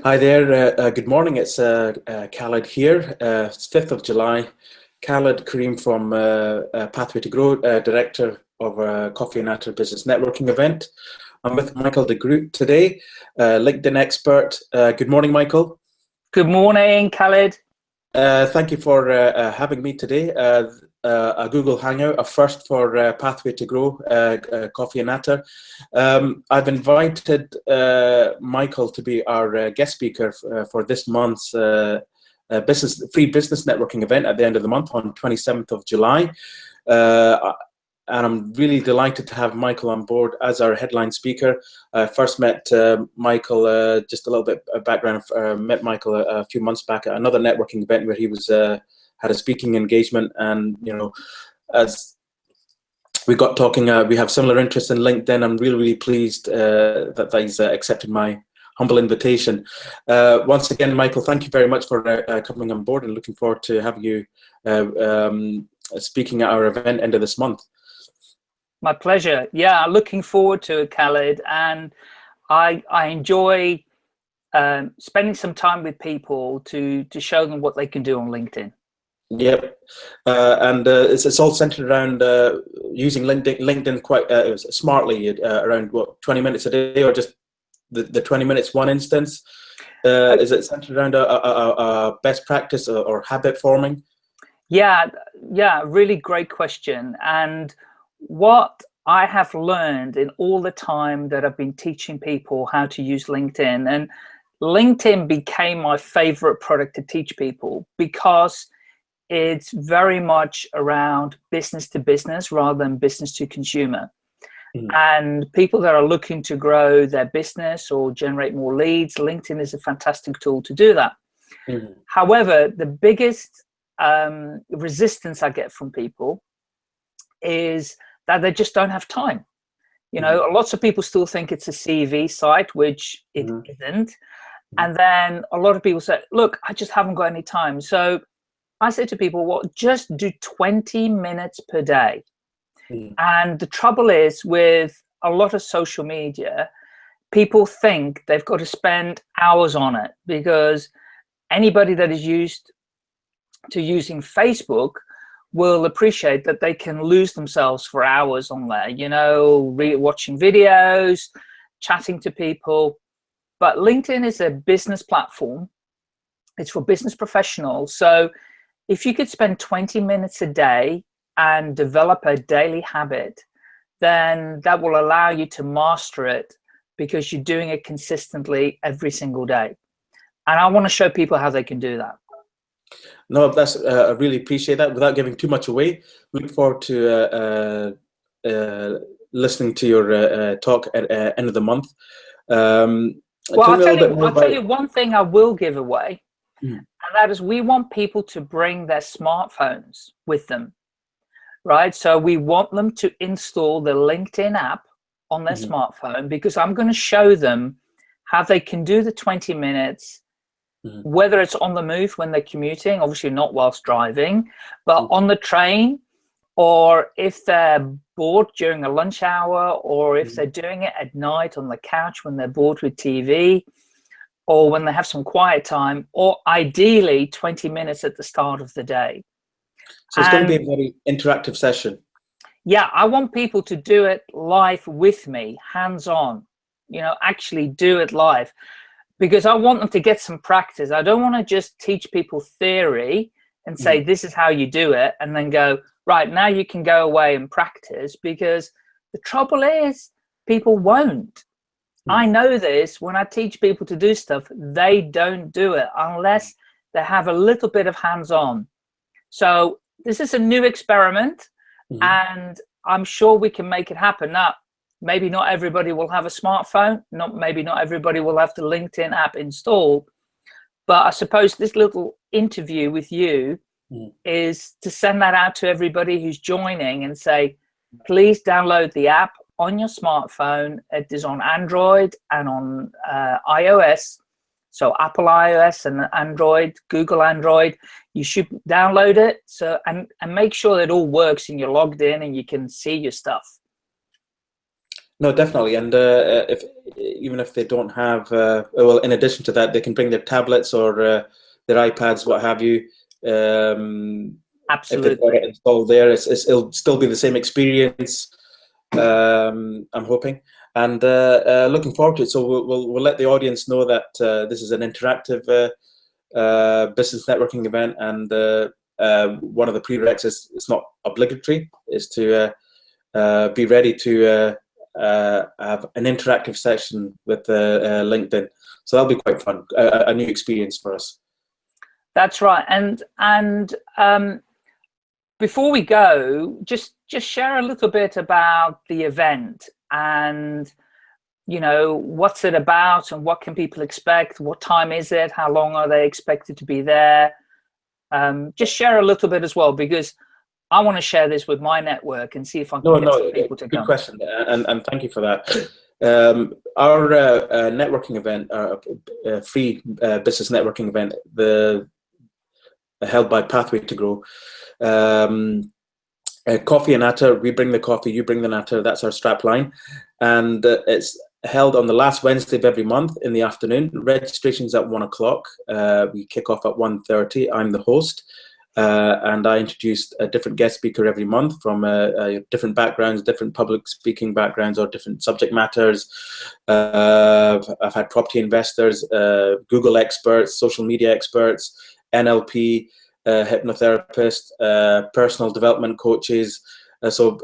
Hi there. Good morning. It's Khaled here. It's 5th of July. Khaled Kareem from Pathway2Grow, Director of Coffee and Natter Business Networking event. I'm with Michael de Groot today, LinkedIn expert. Good morning, Michael. Good morning, Khaled. Thank you for having me today. A Google Hangout, a first for Pathway2Grow, Coffee and Natter. I've invited Michael to be our guest speaker for this month's free business networking event at the end of the month on 27th of July. And I'm really delighted to have Michael on board as our headline speaker. I first met Michael, just a little bit of background, met Michael a few months back at another networking event where he was had a speaking engagement. And, you know, as we got talking, we have similar interests in LinkedIn. I'm really, really pleased that he's accepted my humble invitation. Once again, Michael, thank you very much for coming on board, and looking forward to having you speaking at our event end of this month. My pleasure. Yeah, looking forward to it, Khaled. And I enjoy spending some time with people to show them what they can do on LinkedIn. Yep, and it's all centered around using LinkedIn quite smartly, around what, 20 minutes a day, or just the 20 minutes one instance? Is it centered around a best practice or habit forming? Yeah, really great question. And what I have learned in all the time that I've been teaching people how to use LinkedIn, and LinkedIn became my favorite product to teach people because it's very much around business to business rather than business to consumer. And people that are looking to grow their business or generate more leads, LinkedIn is a fantastic tool to do that. However, the biggest resistance I get from people is that they just don't have time. You know, lots of people still think it's a CV site, which it isn't. And then a lot of people say, look, I just haven't got any time. So I say to people, well, just do 20 minutes per day. And the trouble is, with a lot of social media, people think they've got to spend hours on it, because anybody that is used to using Facebook will appreciate that they can lose themselves for hours on there, you know, watching videos, chatting to people. But LinkedIn is a business platform. It's for business professionals. So if you could spend 20 minutes a day and develop a daily habit, then that will allow you to master it, because you're doing it consistently every single day. And I want to show people how they can do that. No, that's I really appreciate that. Without giving too much away, look forward to listening to your talk at end of the month. Well, I'll tell you one thing I will give away, and that is we want people to bring their smartphones with them, right? So we want them to install the LinkedIn app on their smartphone, because I'm going to show them how they can do the 20 minutes, whether it's on the move when they're commuting, obviously not whilst driving, but on the train, or if they're bored during a lunch hour, or if they're doing it at night on the couch when they're bored with TV, or when they have some quiet time, or ideally 20 minutes at the start of the day. So it's going to be a very interactive session. Yeah, I want people to do it live with me, hands-on, you know, actually do it live, because I want them to get some practice. I don't want to just teach people theory and say, this is how you do it, and then go, right, now you can go away and practice, because the trouble is people won't. I know this. When I teach people to do stuff, they don't do it unless they have a little bit of hands-on. So this is a new experiment, and I'm sure we can make it happen. Now, maybe not everybody will have a smartphone. Maybe not everybody will have the LinkedIn app installed. But I suppose this little interview with you is to send that out to everybody who's joining and say, please download the app on your smartphone. It is on Android and on iOS. So Apple iOS and Android, Google Android, you should download it. So and make sure that it all works and you're logged in and you can see your stuff. No, definitely. And if even if they don't have, well, in addition to that, they can bring their tablets or their iPads, what have you. If they've got Absolutely. it installed there, it'll still be the same experience. I'm hoping, and looking forward to it. So we'll let the audience know that this is an interactive business networking event, and one of the prerequisites, it's not obligatory, is to be ready to have an interactive session with LinkedIn. So that'll be quite fun, a new experience for us. That's right. And before we go, just share a little bit about the event, and what's it about, and what can people expect? What time is it? How long are they expected to be there? Just share a little bit as well, because I want to share this with my network and see if I can get some people to good come. question, and thank you for that. Our networking event, free business networking event, held by Pathway2Grow. Coffee and Natter, we bring the coffee, you bring the Natter. That's our strap line, and it's held on the last Wednesday of every month in the afternoon. Registration's at 1 o'clock. We kick off at 1:30. I'm the host, and I introduce a different guest speaker every month from different backgrounds, different public speaking backgrounds, or different subject matters. I've had property investors, Google experts, social media experts, NLP, hypnotherapists, personal development coaches. So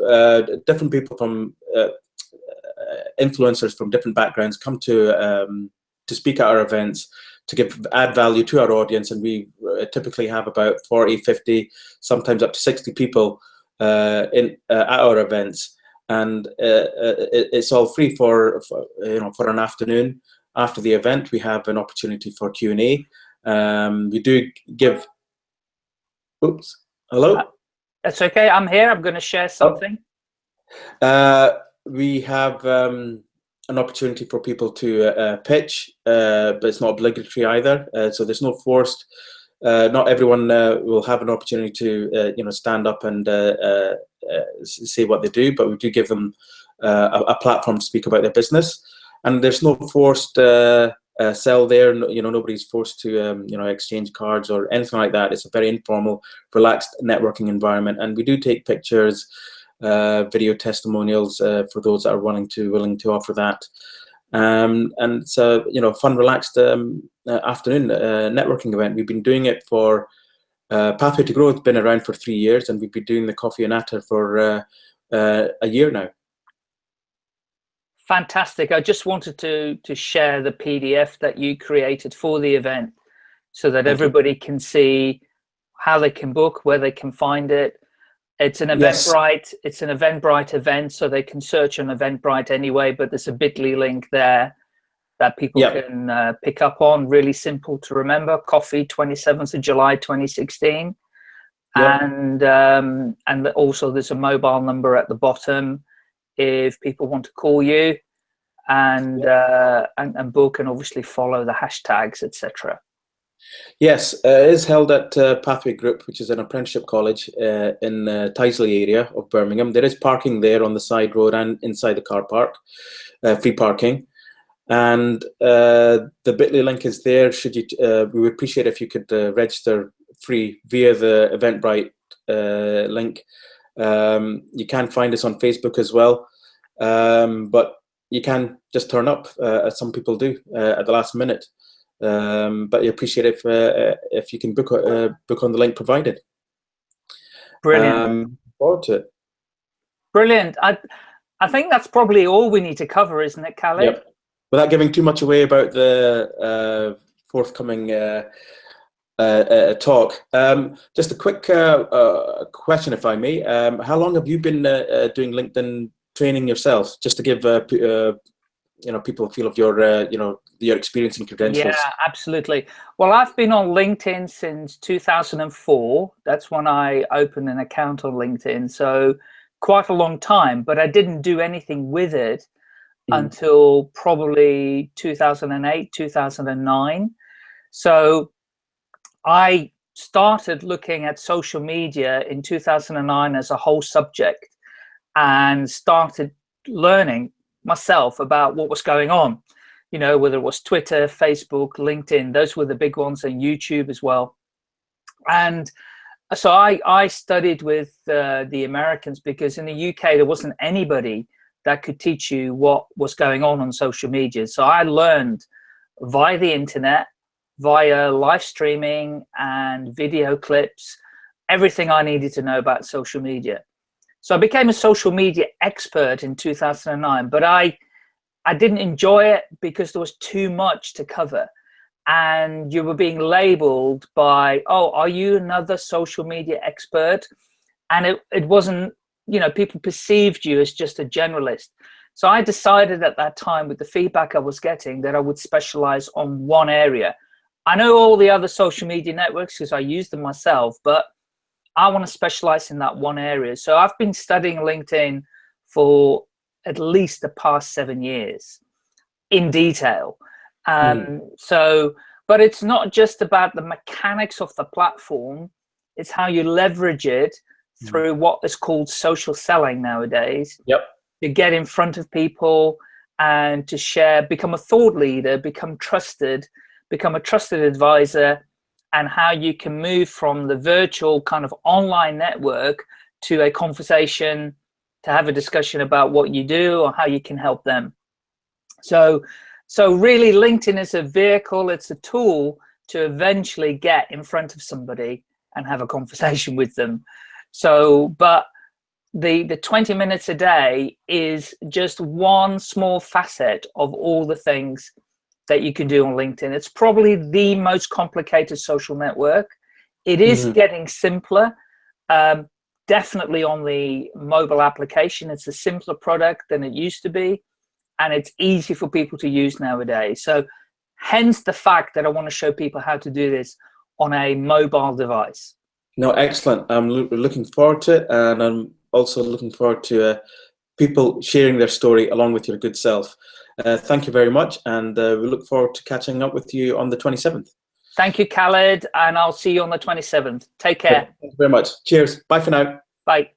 different people from influencers from different backgrounds come to speak at our events, to add value to our audience. And we typically have about 40, 50, sometimes up to 60 people at our events. And it's all free for an afternoon. After the event, we have an opportunity for Q&A. We do give. Oops. Hello? That's okay. I'm here. I'm going to share something. We have an opportunity for people to pitch, but it's not obligatory either. So there's no forced. Not everyone will have an opportunity to stand up and say what they do, but we do give them a platform to speak about their business. And there's no forced sell there. Nobody's forced to exchange cards or anything like that. It's a very informal, relaxed networking environment, and we do take pictures, video testimonials for those that are willing to offer that. And it's a fun, relaxed afternoon networking event. We've been doing it for Pathway2Grow. It's been around for 3 years, and we've been doing the Coffee and Natter for a year now. Fantastic. I just wanted to share the PDF that you created for the event, so that everybody can see how they can book, where they can find it. It's an Eventbrite. It's an Eventbrite event, so they can search on Eventbrite anyway, but there's a bit.ly link there that people can pick up on. Really simple to remember. Coffee, 27th of July 2016. And also there's a mobile number at the bottom if people want to call you and book, and obviously follow the hashtags, etc. Yes, it is held at Pathway Group, which is an apprenticeship college in Tyseley area of Birmingham. There is parking there on the side road and inside the car park, free parking. And the bit.ly link is there. We would appreciate if you could register free via the Eventbrite link. You can find us on Facebook as well, but you can just turn up, as some people do at the last minute. But you appreciate it if you can book on the link provided. Brilliant. Forward to it. Brilliant. I think that's probably all we need to cover, isn't it, Khaled? Yep. Without giving too much away about the forthcoming talk, just a quick question, if I may. How long have you been doing LinkedIn training yourself, just to give people a feel of your experience and credentials? Yeah, absolutely. Well, I've been on LinkedIn since 2004. That's when I opened an account on LinkedIn. So quite a long time, but I didn't do anything with it until probably 2008, 2009. So I started looking at social media in 2009 as a whole subject, and started learning myself about what was going on, you know, whether it was Twitter, Facebook, LinkedIn, those were the big ones, and YouTube as well. And so I studied with the Americans, because in the UK there wasn't anybody that could teach you what was going on social media. So I learned via the internet, via live streaming and video clips, everything I needed to know about social media. So I became a social media expert in 2009, but I didn't enjoy it because there was too much to cover. And you were being labeled by, oh, are you another social media expert? And it wasn't, you know, people perceived you as just a generalist. So I decided at that time, with the feedback I was getting, that I would specialize on one area. I know all the other social media networks because I use them myself, but I want to specialize in that one area. So I've been studying LinkedIn for at least the past 7 years in detail. So, but it's not just about the mechanics of the platform, it's how you leverage it through what is called social selling nowadays. Yep. To get in front of people and to share, become a thought leader, become a trusted advisor, and how you can move from the virtual kind of online network to a conversation, to have a discussion about what you do or how you can help them. So really LinkedIn is a vehicle, it's a tool to eventually get in front of somebody and have a conversation with them. So, but the 20 minutes a day is just one small facet of all the things that you can do on LinkedIn. It's probably the most complicated social network. It is getting simpler. Definitely on the mobile application, it's a simpler product than it used to be. And it's easy for people to use nowadays. So hence the fact that I want to show people how to do this on a mobile device. No, excellent. I'm looking forward to it. And I'm also looking forward to people sharing their story along with your good self. Thank you very much. And we look forward to catching up with you on the 27th. Thank you, Khaled. And I'll see you on the 27th. Take care. Thank you very much. Cheers. Bye for now. Bye.